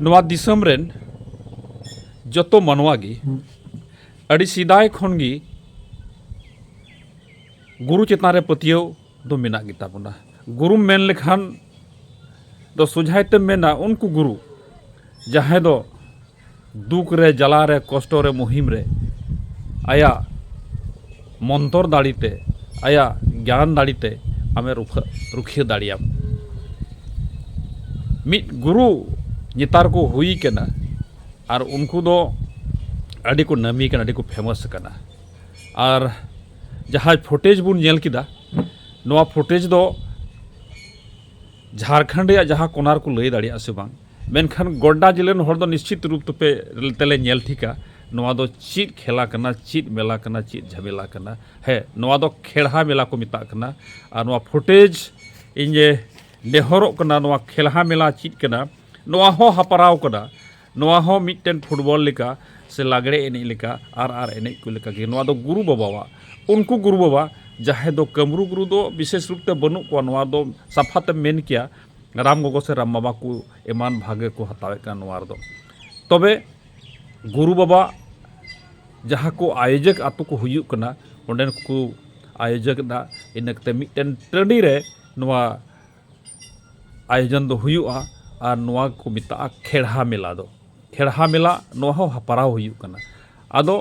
नवा दिसम रेन जतो मनवा गी अड़ी सिदाय खन गी गुरु चेतान रे पतियो दो मेना गिता बुना गुरु मेन लेखान दो सुझाइते मेना उनको गुरु जहाँ दो दुख रे जला रे कष्ट रे मुहिम रे आया मंतर दाड़ीते आया ज्ञान दाड़ीते आमे रुखिया दाड़ियाम मिट गुरु नितार को हुई केना और उनको दो अड़ी को नमी केना अड़ी को फेमस केना और जहाँ फुटेज बुन नेल किदा नवा फुटेज दो झारखंड या जहाँ कोनार को लई दाड़िया से बांग मेनखान गोड्डा जिलेन हर दो निश्चित रूप पे तेले नेल ठिका नवा दो चीट खेला करना चीट मेला करना चीट झमेला करना है नवा दो खेड़ा मेला को मिता करना और नवा फुटेज इनजे नेहरो करना नवा खेला मेला चीट करना नवा हो हपराव करना नवा हो मिट्टन फुटबॉल लिका से लागड़े एने लिका आर एने को लिका कि नवा दो गुरु बाबा उनको गुरु बाबा जहाँ दो कमरू गुरु दो विशेष रूप से बनू को नवा दो सफाते मेन किया राम गोगो से राम बाबा को एमान भागे को हतावे का नवार दो तबे गुरु बाबा जहाँ को आयोजक आतु को हुयुक कना ओंडेन को आयोजक दा इनकते मिट्टन टंडी रे नवा आयोजन दो हुयुआ और नवा को मिता खेड़ा मेला दो खेड़ा मेला नवा हो हपराव हुयुक कना आदो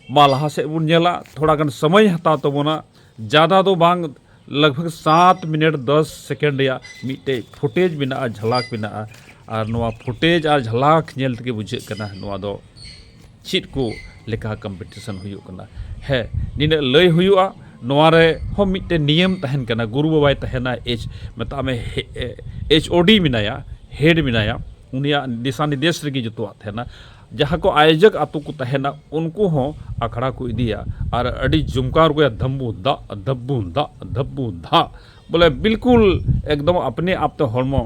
मा लहा से बुन नेला थोड़ा गन समय हता तबोना ज़्यादा दो बांग लगभग 7 मिनट 10 सेकेंड या मिट्टे फुटेज बिना झलक बिना और नवा फुटेज और झलक नेल तके बुझे कना नवा दो चीट को लेका कंपटीशन हुयुक कना है निने लय हुयुआ नवा रे हो मिट्टे नियम तहन कना गुरु बाबाय तहना मता में HOD मिनाया हेड मिनाया उनिया दिशा निर्देश रे जतवा तहना जहाँ को आयोजक आतु को तहना उनको हो अखड़ा को इदिया और अड़ी जुमकार को धम्बू दा धब्बू दा धब्बू धा बोले बिल्कुल एकदम अपने आप तो हॉर्मो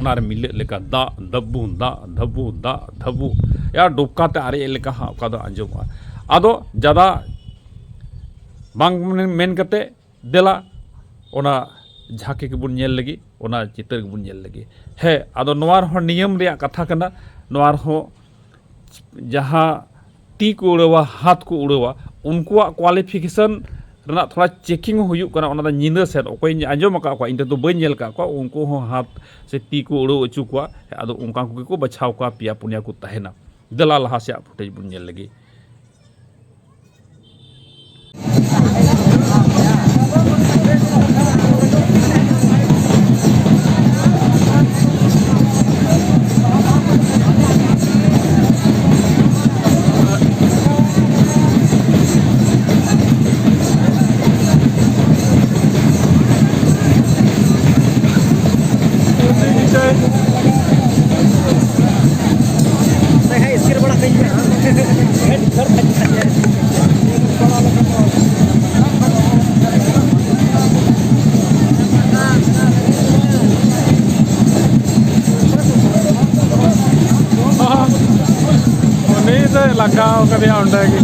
नारे मिले लेका दा धब्बू दा धब्बू दा धब्बू या डुबकाते आरे लेका हाँ का दो आंजोमा आदो ज़्यादा बांग मेन कते देला ओना झाके के बुन नेल लगी ओना चित्र के बुन नेल लगी है आदो नवार हो नियम रे कथा कना नवार हो जहाँ ती को उड़वा हाथ को उड़वा उनको क्वालिफिकेशन रना थोड़ा चेकिंग हुयुक कना ओना निंदा सेट ओकोय आंजम का को इन तो बन नेल का को उनको हो हाथ से ती को उड़ो अचु को आदो उनका को बचाव का पिया पुनिया को तहना दला लहा से फुटेज बुन नेल लगी लगाओ कभी उंडेगी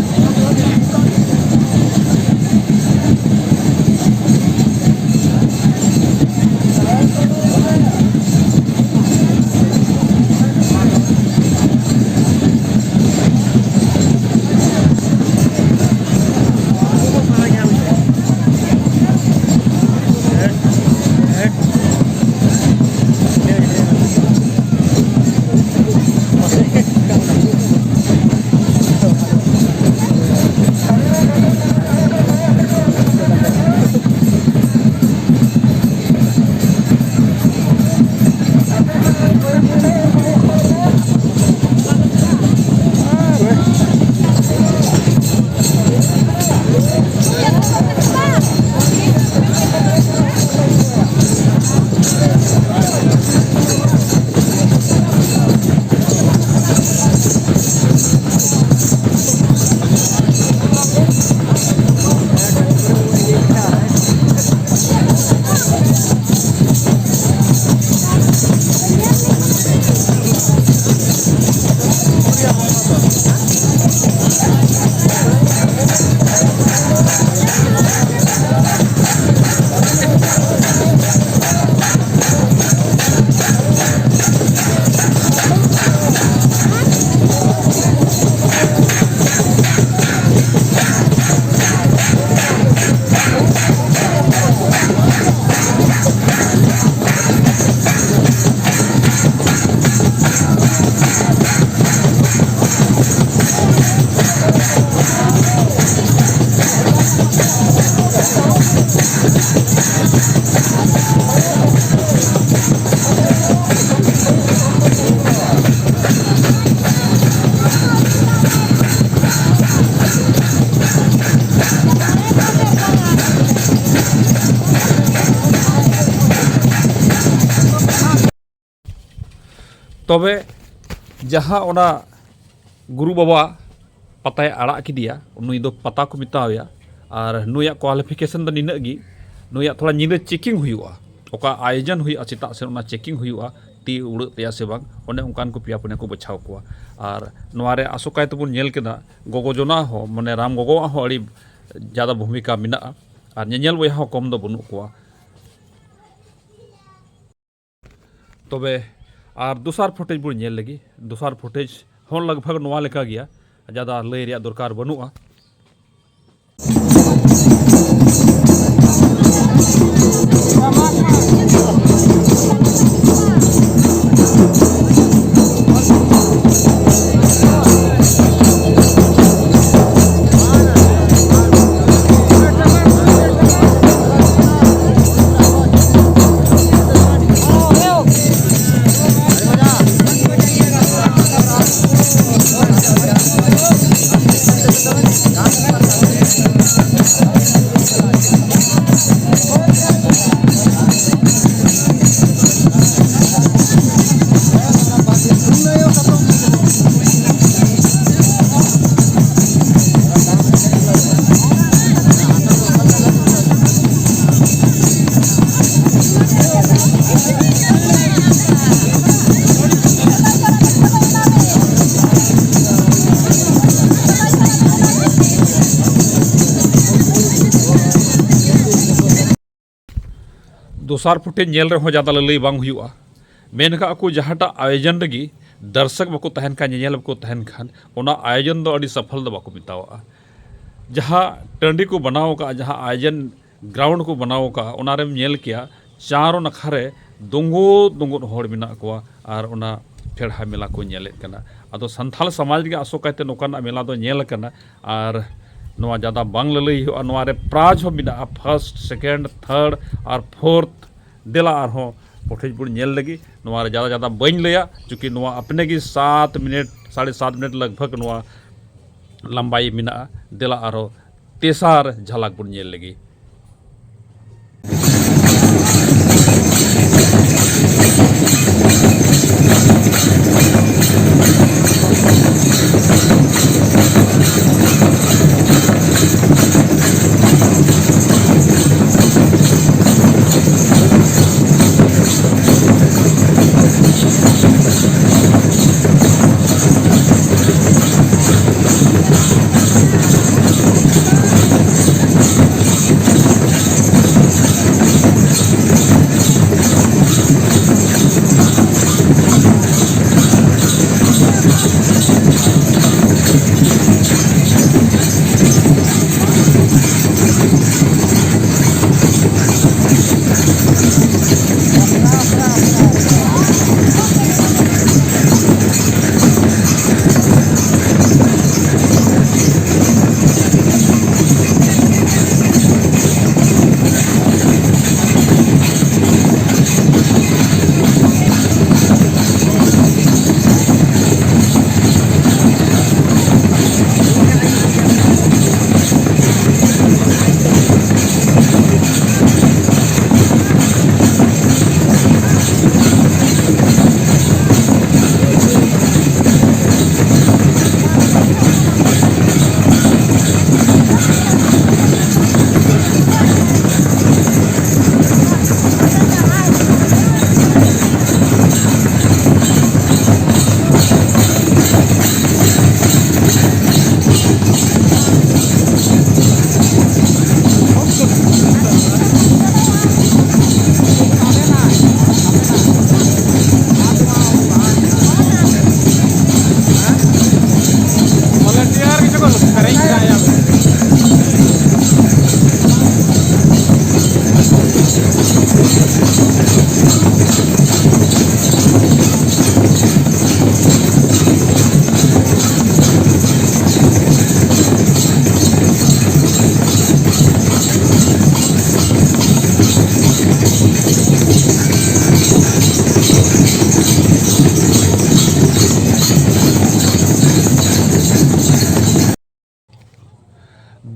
तबे जहाँ ओना गुरु बाबा पताय आड़ा किदिया नुई दो पता को मितावया और नुया क्वालिफिकेशन दो निना गी नुया थोड़ा निना चेकिंग हुआ ओका आयोजन हुआ चिता से ओना चेकिंग हुआ ती उड़ तया से बांग ओने उनकान को पिया पुने को बचाव को और नोआरे आसोकाय तबुन नेल केदा गोगो जना हो माने राम गोगो हो अड़ी ज़्यादा भूमिका मिना और नेल बया हो कम दो बनु को तबे और दूसर फुटेज बुन नेल लगी दूसर फुटेज हों लगभग नोआ लेका गया ज़्यादा लय रिया दरकार बनुआ दोसार फुटेज नेल रहे ज़्यादा ललई बांग हुआ मेनका को जहाँटा आयोजन रगी दर्शक बाको तहन खान नेल बाको तहन खान ओना आयोजन दो अड़ी सफल दो बाको मितावा जहाँ टंडी को बनाव का जहाँ आयोजन ग्राउंड को बनाव का ओनारेम नेल किया चारों नखारे दोंगो दोंगो होड़ मिना को और ओना फेड़ा मेला को नेलेत कना अदो संथाल समाज के आसोकायते नोकाना मेला दो नेल कना और नोआ ज़्यादा बांग ललई हुआ नोआरे प्राइज हो मिना फर्स्ट सेकेंड थर्ड और फोर्थ देला और फुटेज बुन नेल लगी नोआरे ज़्यादा बन लया चूँकि नोआ अपने की 7 मिनट 7.5 मिनट लगभग नोआ लंबाई मिना देला और तेसार झलक बुन नेल लगी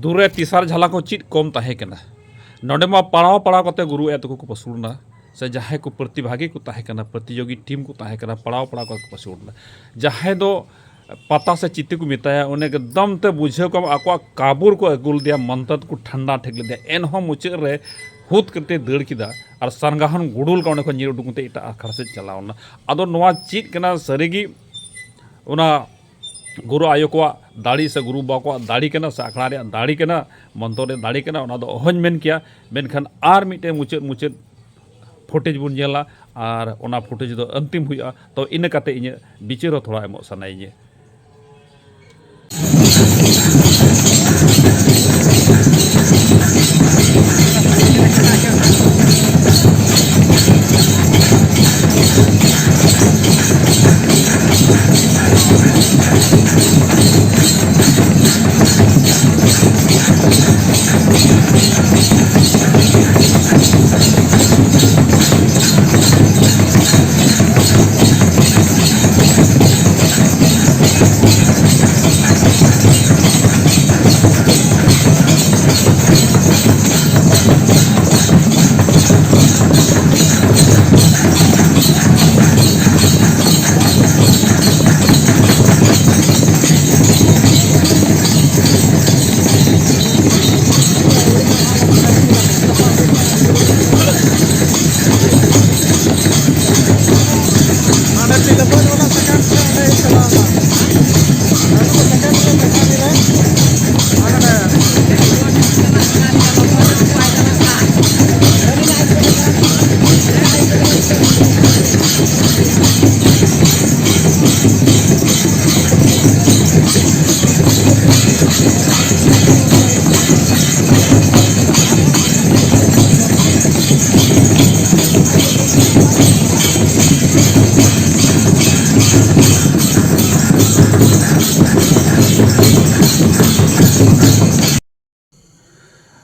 दूरे तीसर झाला को चीज कम तहे केना नोडे मा पड़ाव पड़ाव कते गुरु ए तको को पसुरना से जहां को प्रतिभागी को ताहे कना प्रतियोगी टीम को ताहे कना पड़ाव पड़ाव को पसुड़ जहां दो पता से चित्ती को मिताया उन्हें एकदम ते बुझे को आको काबूर को अगुल दिया मंतत को ठंडा ठेक दिया एनहो मुचे रे हुत करते दड़ किदा और सरगाहन गुडुल का को नीर उडुकते इटा आखड़ से चलावना अदो नवा चीज कना सरीगी उना गुरु आयो को दाड़ी से गुरु बा को दाड़ी कना से आखड़ा रे दाड़ी कना मंत्र रे दाड़ी कना उना दो अहन मेन किया मेनखान आर मिटे मुचे मुचे फुटेज बुन जेला और उना फुटेज दो अंतिम हुआ तो इन काते इने बिचारो थोड़ा एमो सनाइए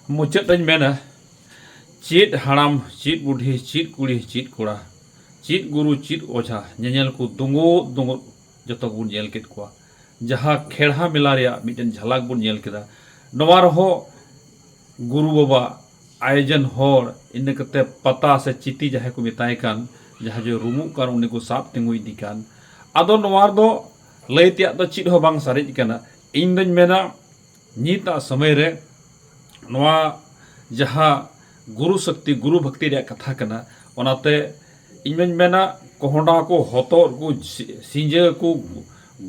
मुचाद मेना चीट हड़ाम चीट बुढ़ी चीट कुड़ी चीट कोड़ा चीट गुरु चीट ओझा नेल को दुंगो दुंगो जो बुन नेल केद को जहाँ खेड़ा मेला रे मिटन झलक बुन नेल केदा नवा रहो गुरु बाबा आयोजन होर इन कते पता से चिती जहाँ को मिताय कान जहाँ जो रूमु कान उन्हें को साप तिंगु इदी कान आदो नवार दो लैतिया तो चीट हो बांग सारेज काना इन दन मेना नीता समय रे नवा जहाँ गुरु शक्ति गुरु भक्ति रे कथा कना ओनाते इन मेना कोहडा को हतर को सिंजे को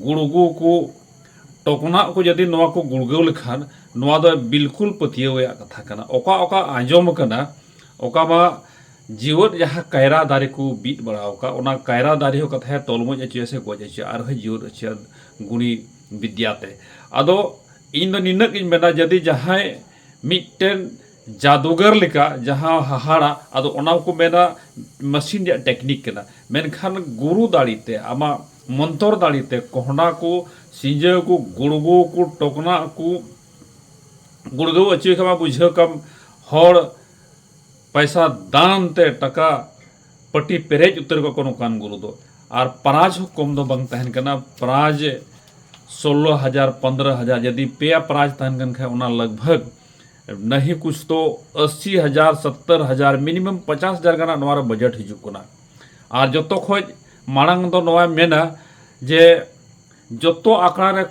गुड़गु को टोकना को यदि नवा को गुड़गौ लेखान नवा दो बिल्कुल पतियो कथा कना ओका ओका आंजम कना ओका मा जीवन जहाँ कायरा दारे को बीट बड़ा ओका ओना कायरा दारे हो कथा तोलमज अच्छे से गोज अच्छे और जीवन अच्छे गुणी विद्याते आदो इन दो निनक इन मेना यदि जहाँ मिट्टन जादूगर लेका जहाँ हाहाड़ा आदो ओना को मेना मशीन या टेक्निक कना मेनखान गुरु दाड़ीते आमा मंत्र दाड़ीते कोहना को सिंजे को गुड़गो को टोकना को गुड़गो अच्छे खमा बुझे कम हर पैसा दान ते टका पट्टी पेरेज उतर को कोनो कान गुरु दो और प्राज हो कम दो बंग तहन कना प्राज 16,000 15,000 यदि पे प्राज तहन कन खाए उना लगभग नहीं कुछ तो 80,000 70,000 मिनिमम 50,000 गाना नवार बजट हिजुक कना और जो तो खोज मांग दो नवा मेना जे जो तो आंकड़ा रे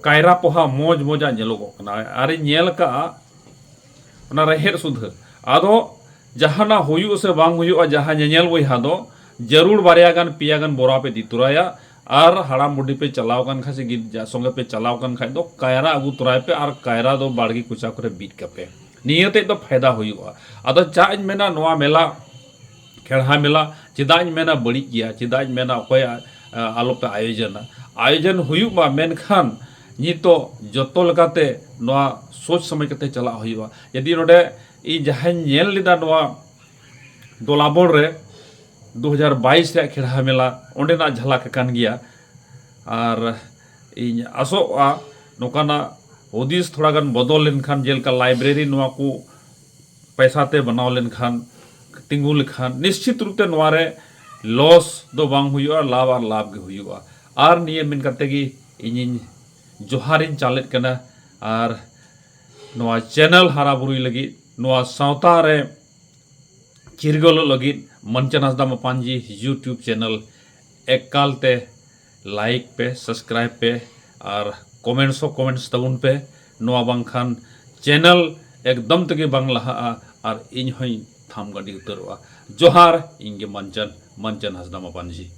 कायरा पोहा मौज मौजा नेलोगो कना अरे नेल का ओना रहेर सुध आदो जहाना हुयु से बांग हुयु जहां नेल बइहा दो जरूर बारिया गान पिया गान बोरा पे दितुराया और हाड़ाम बुढ़ी पे चलाव कान खासे गिद संगे पे चलाव कान खाय दो कायरा अगु तुराय पे और कायरा दो बाड़गी कुचा करे बीट कपे नियते दो फायदा हुयुआ आदो चाज मेना नवा मेला खेड़ा मेला चिदाज मेना बड़ी गया चिदाज मेना अकोय आलो पे आयोजन हुयुमा मेनखान नितो जतो लगाते नवा सोच समझ कते चला हुयुआ यदि नोडे इ जहां नेल लिदा नवा दोलाबोड़ रे 2022 रे खेड़ा मेला ओंडेना झलक कान गया और इन आसोआ नोकाना हुदिस थोड़ा गान बदल लेनखान जेलका लाइब्रेरी नवा को पैसा ते बनाव लेनखान तिंगु लेखान निश्चित रूप ते नवा रे लॉस दो बांग हुयुआ लाभ और लाभ गे हुयुआ और निये मिन करते कि इन जोहारिन चालेत कना और नवा चैनल हारा बुरुई लगी नवा सावता रे चिरगल लगित मंचन हांसदा मापांजी यूट्यूब चैनल एकालते लाइक पे सब्सक्राइब पे और कमेंट्स तबुन पे नोआ बांखान चैनल एकदम तक बांग लहा और इन हई थाम गडी उतरवा जोहार इंगे मंचन हांसदा मापांजी।